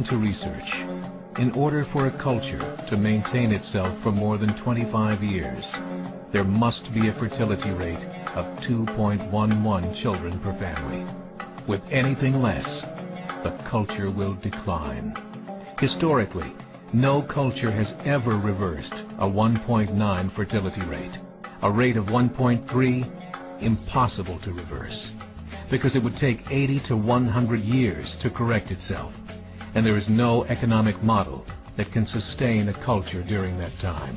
to research. In order for a culture to maintain itself for more than 25 years, there must be a fertility rate of 2.11 children per family. With anything less, the culture will decline. Historically, no culture has ever reversed a 1.9 fertility rate. A rate of 1.3, impossible to reverse, because it would take 80 to 100 years to correct itself, and there is no economic model that can sustain a culture during that time.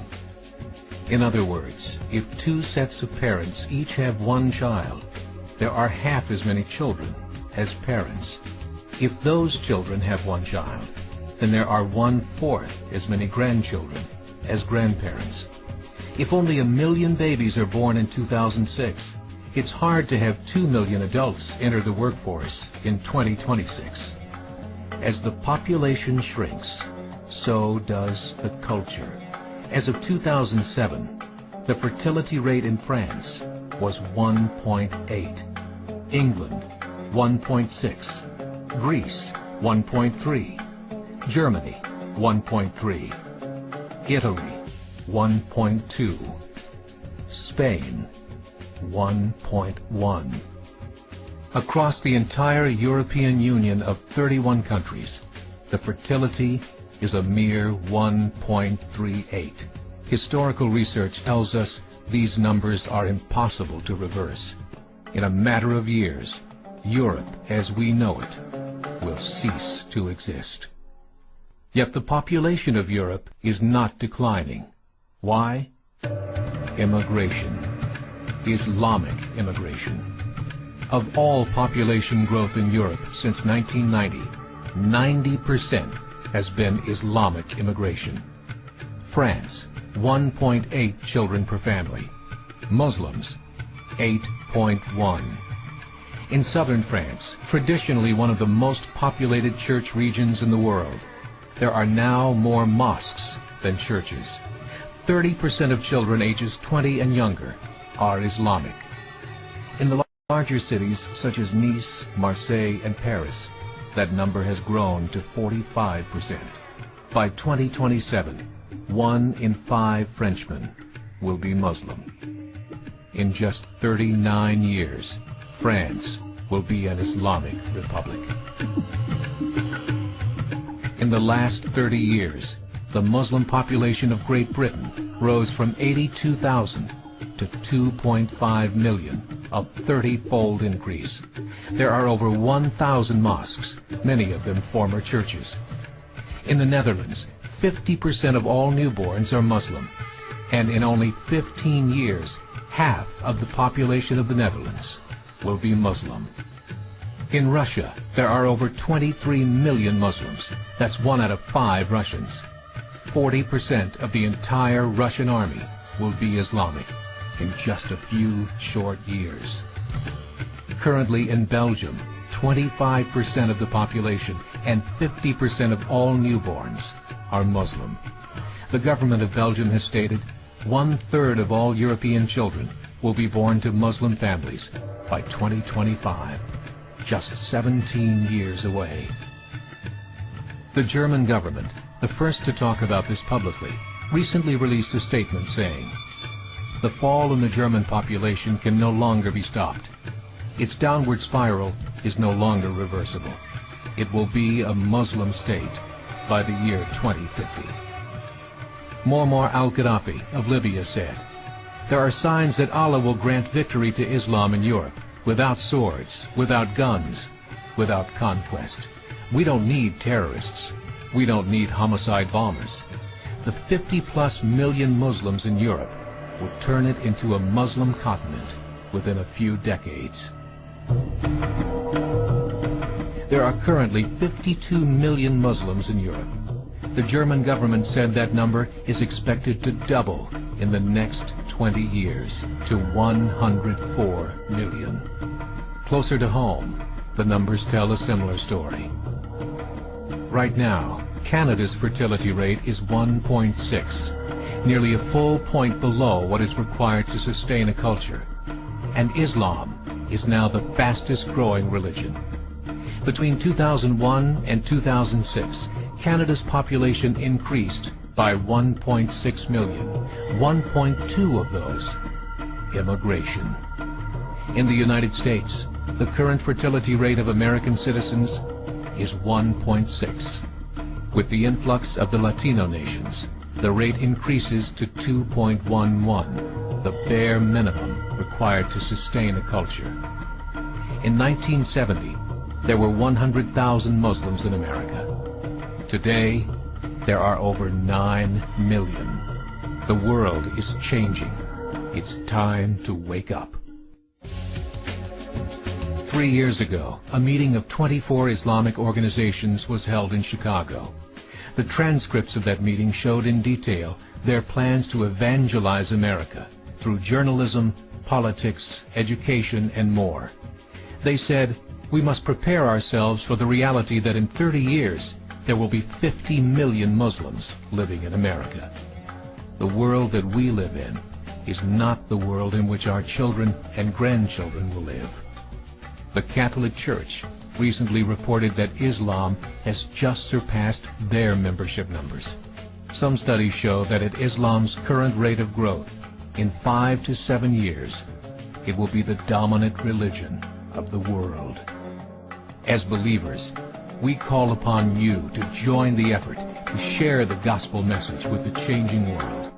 In other words, if two sets of parents each have one child, there are half as many children as parents. If those children have one child, then there are 1/4 as many grandchildren as grandparents. If only 1 million babies are born in 2006, it's hard to have 2 million adults enter the workforce in 2026. As the population shrinks, so does the culture. As of 2007, the fertility rate in France was 1.8, England 1.6, Greece 1.3, Germany 1.3, Italy 1.2, Spain 1.1. Across the entire European Union of 31 countries, the fertility is a mere 1.38. Historical research tells us these numbers are impossible to reverse. In a matter of years, Europe as we know it will cease to exist. Yet the population of Europe is not declining. Why? Immigration. Islamic immigration. Of all population growth in Europe since 1990, 90% has been Islamic immigration. France, 1.8 children per family. Muslims, 8.1. In southern France, traditionally one of the most populated church regions in the world, there are now more mosques than churches. 30% of children ages 20 and younger are Islamic. In the larger cities such as Nice, Marseille, and Paris, that number has grown to 45%. By 2027, 1 in 5 Frenchmen will be Muslim. In just 39 years, France will be an Islamic republic. In the last 30 years, the Muslim population of Great Britain rose from 82,000 to 2.5 million, a 30-fold increase. There are over 1,000 mosques, many of them former churches. In the Netherlands, 50% of all newborns are Muslim, and in only 15 years, half of the population of the Netherlands will be Muslim. In Russia, there are over 23 million Muslims. That's 1 out of 5 Russians. 40% of the entire Russian army will be Islamic in just a few short years. Currently in Belgium, 25% of the population and 50% of all newborns are Muslim. The government of Belgium has stated 1/3 of all European children will be born to Muslim families by 2025, just 17 years away. The German government, the first to talk about this publicly, recently released a statement saying, "The fall in the German population can no longer be stopped. Its downward spiral is no longer reversible. It will be a Muslim state by the year 2050. Muammar al-Gaddafi of Libya said, "There are signs that Allah will grant victory to Islam in Europe, without swords, without guns, without conquest. We don't need terrorists. We don't need homicide bombers. The 50+ million Muslims in Europe will turn it into a Muslim continent within a few decades." There are currently 52 million Muslims in Europe. The German government said that number is expected to double in the next 20 years to 104 million. Closer to home, the numbers tell a similar story. Right now, Canada's fertility rate is 1.6, nearly a full point below what is required to sustain a culture. And Islam is now the fastest growing religion. Between 2001 and 2006, Canada's population increased by 1.6 million, 1.2 of those immigration. In the United States, the current fertility rate of American citizens is 1.6. With the influx of the Latino nations, the rate increases to 2.11, the bare minimum required to sustain a culture. In 1970, there were 100,000 Muslims in America. Today, there are over 9 million. The world is changing. It's time to wake up. 3 years ago, a meeting of 24 Islamic organizations was held in Chicago. The transcripts of that meeting showed in detail their plans to evangelize America through journalism, politics, education, and more. They said, we must prepare ourselves for the reality that in 30 years, there will be 50 million Muslims living in America. The world that we live in is not the world in which our children and grandchildren will live. The Catholic Church recently reported that Islam has just surpassed their membership numbers. Some studies show that at Islam's current rate of growth, in 5 to 7 years, it will be the dominant religion of the world. As believers, we call upon you to join the effort to share the gospel message with the changing world.